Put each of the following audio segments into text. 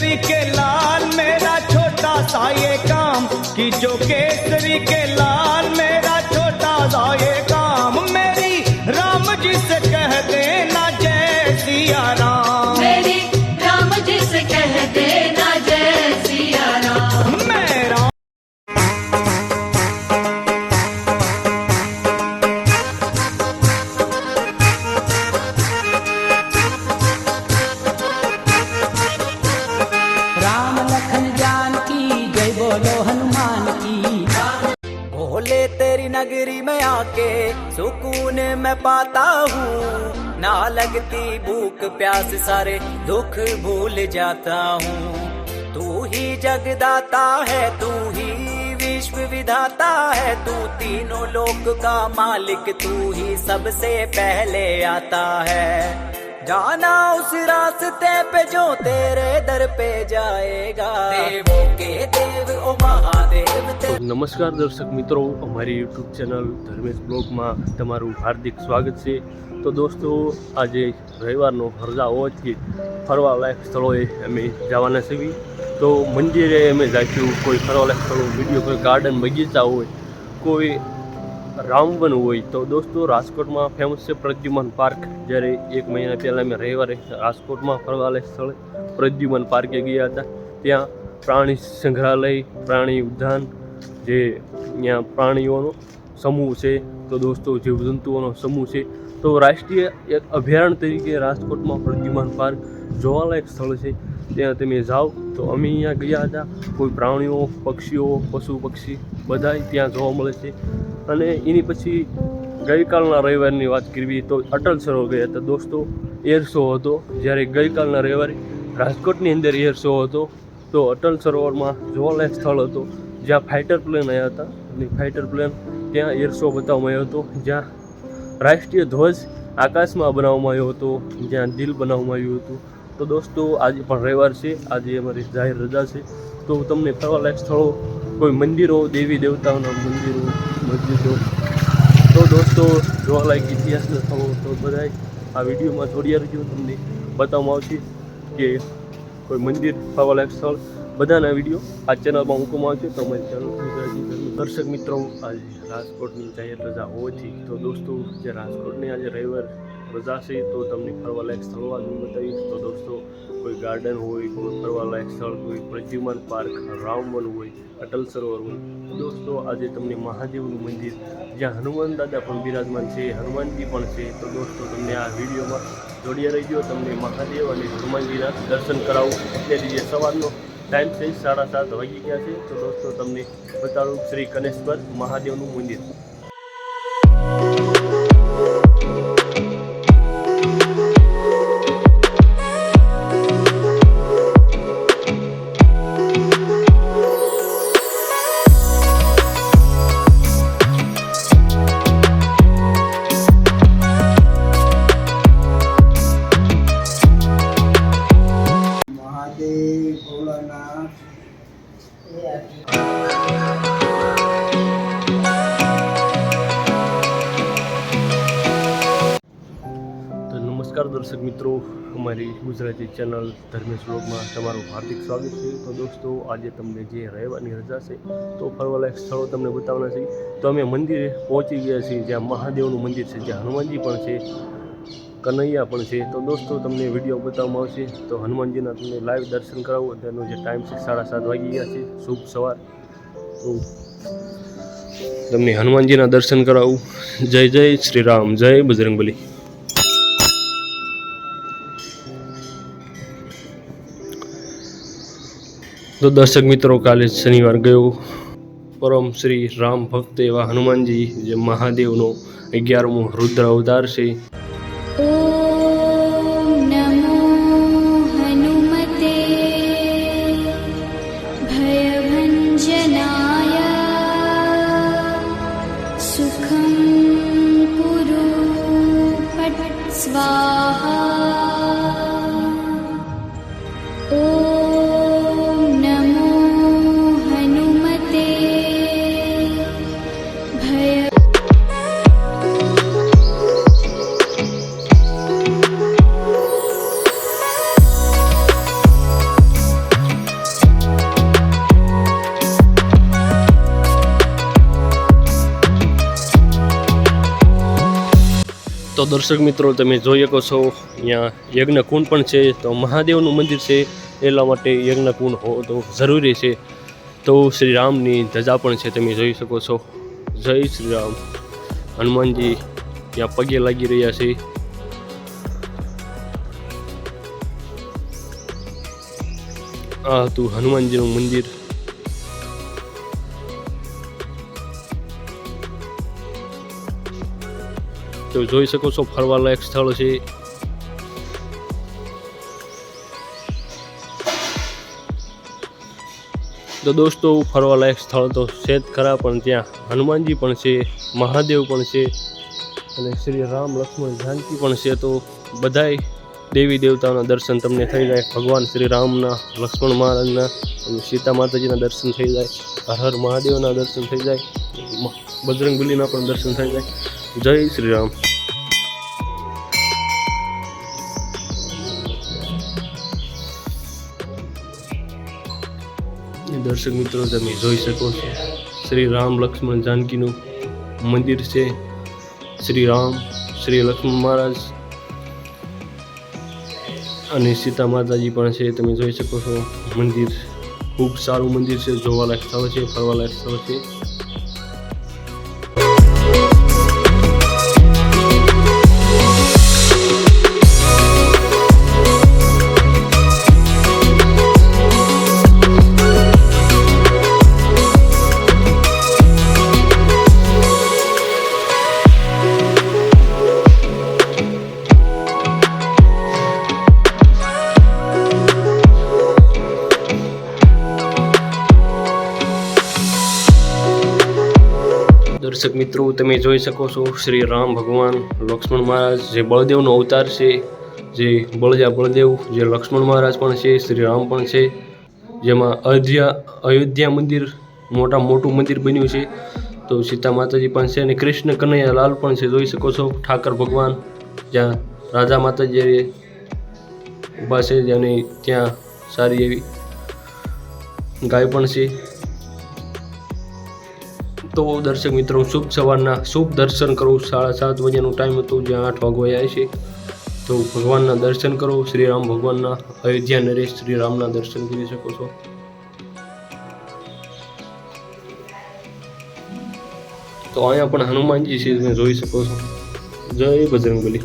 केसरी के लाल मेरा छोटा सा ये काम, कि जो केसरी के लाल मेरा छोटा सा ये काम, मेरी राम जी से कह देना जय सिया राम, मेरी राम जी से कह देना जय सिया राम। मेरा राम लखन जानकी जय बोलो हनुमान की। भोले तेरी नगरी में आके सुकून मैं पाता हूँ, ना लगती भूख प्यास सारे दुख भूल जाता हूँ। तू ही जगदाता है, तू ही विश्व विधाता है, तू तीनों लोक का मालिक, तू ही सबसे पहले आता है। जाना उस रास्ते पे जो तेरे दर पे जाएगा, देवों के देव ओ महादेव ते। નમસ્કાર દર્શક મિત્રો, અમારી યુટ્યુબ ચેનલ ધર્મેશ બ્લોગમાં તમારું હાર્દિક સ્વાગત છે। તો દોસ્તો, આજે રવિવારનો રજા હોવાથી ફરવાલાયક સ્થળોએ અમે જવાના છીએ। તો મંદિરે અમે જઈશું, કોઈ ફરવાલાયક સ્થળો વિડીયો, કોઈ ગાર્ડન બગીચા હોય, કોઈ રામવન હોય। તો દોસ્તો, રાજકોટમાં ફેમસ છે પ્રદ્યુમન પાર્ક। જ્યારે 1 મહિના પહેલાં અમે રવિવારે રાજકોટમાં ફરવાલાયક સ્થળે પ્રદ્યુમન પાર્કે ગયા હતા। ત્યાં પ્રાણી સંગ્રહાલય, પ્રાણી ઉદ્યાન, જે ત્યાં પ્રાણીઓનો સમૂહ છે, તો દોસ્તો જીવજંતુઓનો સમૂહ છે। તો રાષ્ટ્રીય એક અભયારણ્ય તરીકે રાજકોટમાં પ્રદ્યુમન પાર્ક જોવાલાયક સ્થળ છે। ત્યાં તમે જાઓ તો અમે અહીંયા ગયા હતા। કોઈ પ્રાણીઓ, પક્ષીઓ, પશુ પક્ષી બધાય ત્યાં જોવા મળે છે। અને એની પછી ગઈકાલના રવિવારની વાત કરવી તો અટલ સરોવર ગયા હતા દોસ્તો। એર શો હતો, જ્યારે ગઈકાલના રવિવારે રાજકોટની અંદર એર શો હતો। તો અટલ સરોવરમાં જોવાલાયક સ્થળ હતો, જ્યાં ફાઇટર પ્લેન આવ્યા હતા, અને ફાઇટર પ્લેન ત્યાં એર શો બતાવવામાં આવ્યો હતો, જ્યાં રાષ્ટ્રીય ધ્વજ આકાશમાં બનાવવામાં આવ્યો હતો, જ્યાં દિલ બનાવવામાં આવ્યું હતું। તો દોસ્તો, આજે પણ રવિવાર છે, આજે અમારી જાહેર રજા છે। તો તમને ફરવાલાયક સ્થળો, કોઈ મંદિરો, દેવી દેવતાઓના મંદિરો, મસ્જિદો, તો દોસ્તો જોવાલાયક ઇતિહાસના સ્થળો, તો બધાય આ વિડીયોમાં જોડ્યા રહેજો। તમને બતાવવામાં આવશે કે કોઈ મંદિર, ફરવાલાયક સ્થળ, બધાના વિડીયો આ ચેનલમાં મૂકવામાં આવશે। તો અમારી ચેનલ દર્શક મિત્રો, આજે રાજકોટની જાહેર રજા હોવાથી તો દોસ્તો, જે રાજકોટની આજે રવિવાર રજા છે, તો તમને ફરવાલાયક સ્થળો આજે બતાવીશ। તો દોસ્તો, કોઈ ગાર્ડન હોય, કોઈ ફરવાલાયક સ્થળ, કોઈ પ્રદ્યુમન પાર્ક, રામવન હોય, અટલ સરોવર હોય, દોસ્તો આજે તમને મહાદેવનું મંદિર, જ્યાં હનુમાન દાદા પણ બિરાજમાન છે, હનુમાનજી પણ છે, તો દોસ્તો તમને આ વિડીયોમાં જોડ્યા રહીજો। તમને મહાદેવ અને હનુમાનજીના દર્શન કરાવું। અત્યારે જે સવારનો ટાઈમ છે 7:30 વાગી ગયા છે। તો દોસ્તો તમને બતાડું શ્રી કનેશ્વર મહાદેવનું મંદિર। નમસ્કાર દર્શક મિત્રો, અમારી ગુજરાતી ચેનલ ધર્મેશ બ્લોગમાં તમારું હાર્દિક સ્વાગત છે। તો દોસ્તો, આજે તમને જે રવિવારની રજા છે, તો ફરવાલાયક સ્થળો તમને બતાવવાના છે। તો અમે મંદિરે પહોંચી ગયા છીએ, જ્યાં મહાદેવનું મંદિર છે, જ્યાં હનુમાનજી પણ છે, કનૈયા પણ છે। તો દોસ્તો તમને વિડીયો બતાવવામાં આવશે। તો હનુમાનજીના તમને લાઈવ દર્શન કરાવું। અત્યારનો જે ટાઈમ છે 7:30 વાગી ગયા છે, શુભ સવાર। તો તમને હનુમાનજીના દર્શન કરાવું। જય જય શ્રી રામ, જય બજરંગબલી। તો દર્શક મિત્રો, કાલે શનિવાર ગયો, પરમ શ્રી રામ ભક્ત એવા હનુમાનજી, જે મહાદેવનો 11મો રુદ્ર અવતાર છે। ઓમ નમો હનુમતે ભયભંજનાય સુખં કુરુ પટ સ્વાહા। ઓમ નમો હનુમતે ભય તો દર્શક મિત્રો તમે જોઈ શકો છો અહીંયા યજ્ઞ કુંડ પણ છે. તો મહાદેવનું મંદિર છે એટલા માટે યજ્ઞ કુંડ હોવો તો જરૂરી છે. તો શ્રી રામની ધજા પણ છે, તમે જોઈ શકો છો. જય શ્રી રામ. હનુમાનજી ત્યાં પગે લાગી રહ્યા છે. આ હતું હનુમાનજીનું મંદિર. તો જોઈ શકો છો ફરવાલાયક સ્થળ છે. તો દોસ્તો ફરવાલાયક સ્થળ તો છે જ ખરા, પણ ત્યાં હનુમાનજી પણ છે, મહાદેવ પણ છે અને શ્રી રામ લક્ષ્મણ જાનકી પણ છે. તો બધાય દેવી દેવતાઓના દર્શન તમને થઈ જાય. ભગવાન શ્રી રામના, લક્ષ્મણ મહારાજના અને સીતા માતાજીના દર્શન થઈ જાય. હર હર મહાદેવના દર્શન થઈ જાય. બજરંગબલીના પણ દર્શન થઈ જાય. જય શ્રી રામ. દર્શક મિત્રો તમે જોઈ શકો છો શ્રી રામ લક્ષ્મણ જાનકીનું મંદિર છે. શ્રી રામ, શ્રી લક્ષ્મણ મહારાજ અને સીતા માતાજી પણ છે. તમે જોઈ શકો છો મંદિર ખૂબ સારું મંદિર છે, જોવાલાયક સ્થળ છે, ફરવાલાયક સ્થળ છે. દર્શક મિત્રો તમે જોઈ શકો છો શ્રી રામ ભગવાન, લક્ષ્મણ મહારાજ જે બળદેવનો અવતાર છે, જે બળદેવ જે લક્ષ્મણ મહારાજ પણ છે, શ્રી રામ પણ છે. જેમાં અયોધ્યા મંદિર મોટું મંદિર બન્યું છે. તો સીતા માતાજી પણ છે અને કૃષ્ણ કનૈયા લાલ પણ છે. જોઈ શકો છો ઠાકર ભગવાન, જ્યાં રાજા માતાજી ઊભા છે અને ત્યાં સારી એવી ગાય પણ છે. તો દર્શક મિત્રો શુભ સવારના શુભ દર્શન કરો. 7:30 વાગ્યાનો ટાઈમ હતો, જ્યાં 8 વાગવા આવ્યા છે. તો ભગવાનના દર્શન કરો. શ્રી રામ ભગવાનના, અયોધ્યા નરેશ શ્રી રામના દર્શન કરી શકો છો. તો અહીંયા પણ હનુમાનજી છે, તમે જોઈ શકો છો. જય બજરંગબલી.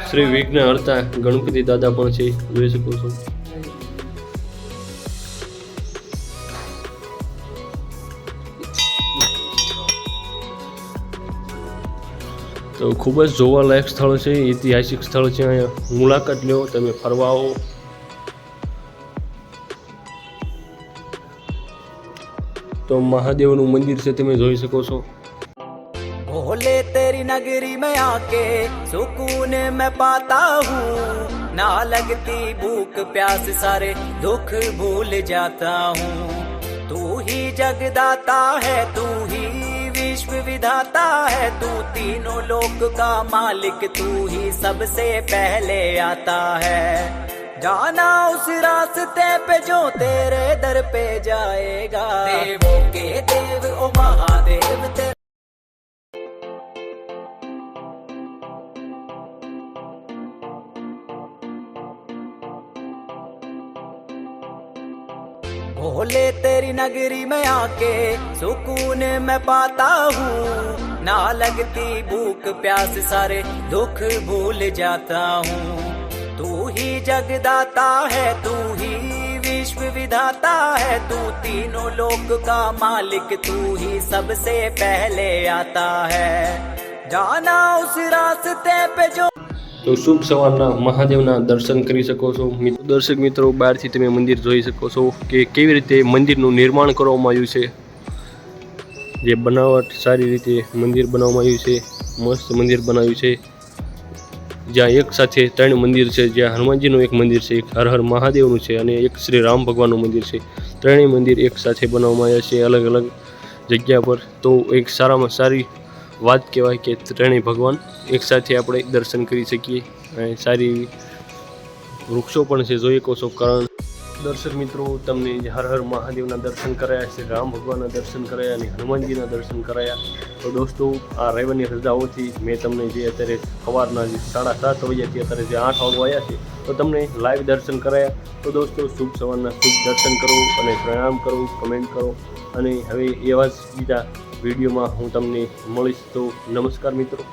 શ્રી વિઘ્ન હર્તા ગણપતિ દાદા પણ છે, જોઈ શકો છો. તો ખૂબ જ જોવાલાયક સ્થળ છે, ઐતિહાસિક સ્થળ છે. અહીંયા મુલાકાત લો, તમે ફરવા આવો. તો મહાદેવનું મંદિર છે, તમે જોઈ શકો છો. भोले तेरी नगरी में आके सुकून मैं पाता हूँ, ना लगती भूख प्यास सारे दुख भूल जाता हूँ. तू ही जगदाता है, तू ही विश्व विधाता है, तू तीनों लोक का मालिक, तू ही सबसे पहले आता है. जाना उस रास्ते पे जो तेरे दर पे जाएगा, देवों के देव ओ महादेव तेरे. भोले तेरी नगरी में आके सुकून मैं पाता हूँ, ना लगती भूख प्यास सारे दुख भूल जाता हूँ. तू ही जगदाता है, तू ही विश्व विधाता है, तू तीनों लोक का मालिक, तू ही सबसे पहले आता है. जाना उस रास्ते पे जो. તો શુભ સવારના મહાદેવના દર્શન કરી શકો છો. દર્શક મિત્રો બહારથી તમે મંદિર જોઈ શકો છો કે કેવી રીતે મંદિરનું નિર્માણ કરવામાં આવ્યું છે. જે બનાવટ સારી રીતે મંદિર બનાવવામાં આવ્યું છે, મસ્ત મંદિર બનાવ્યું છે. જ્યાં એક સાથે 3 મંદિર છે, જ્યાં હનુમાનજીનું એક મંદિર છે, એક હર હર મહાદેવનું છે અને એક શ્રી રામ ભગવાનનું મંદિર છે. 3 મંદિર એક સાથે બનાવવામાં આવ્યા છે, અલગ અલગ જગ્યા પર. તો એક સારામાં સારી વાત કહેવાય કે 3 ભગવાન એક સાથે આપણે દર્શન કરી શકીએ. અને સારી વૃક્ષો પણ છે, જોઈ શકો છો. કારણ દર્શક મિત્રો, તમને હર હર મહાદેવના દર્શન કરાયા, શ્રી રામ ભગવાનના દર્શન કરાયા અને હનુમાનજીના દર્શન કરાયા. તો દોસ્તો, આ રવિવારની રજાઓથી મેં તમને જે અત્યારે સવારના જે 7:30 વાગ્યાથી અત્યારે જે 8 વાગ્યા છે તો તમને લાઈવ દર્શન કરાયા. તો દોસ્તો, શુભ સવારના શુભ દર્શન કરો અને પ્રણામ કરો, કમેન્ટ કરો. અને હવે એવા જ બીજા વિડીયોમાં હું તમને મળીશ. તો નમસ્કાર મિત્રો.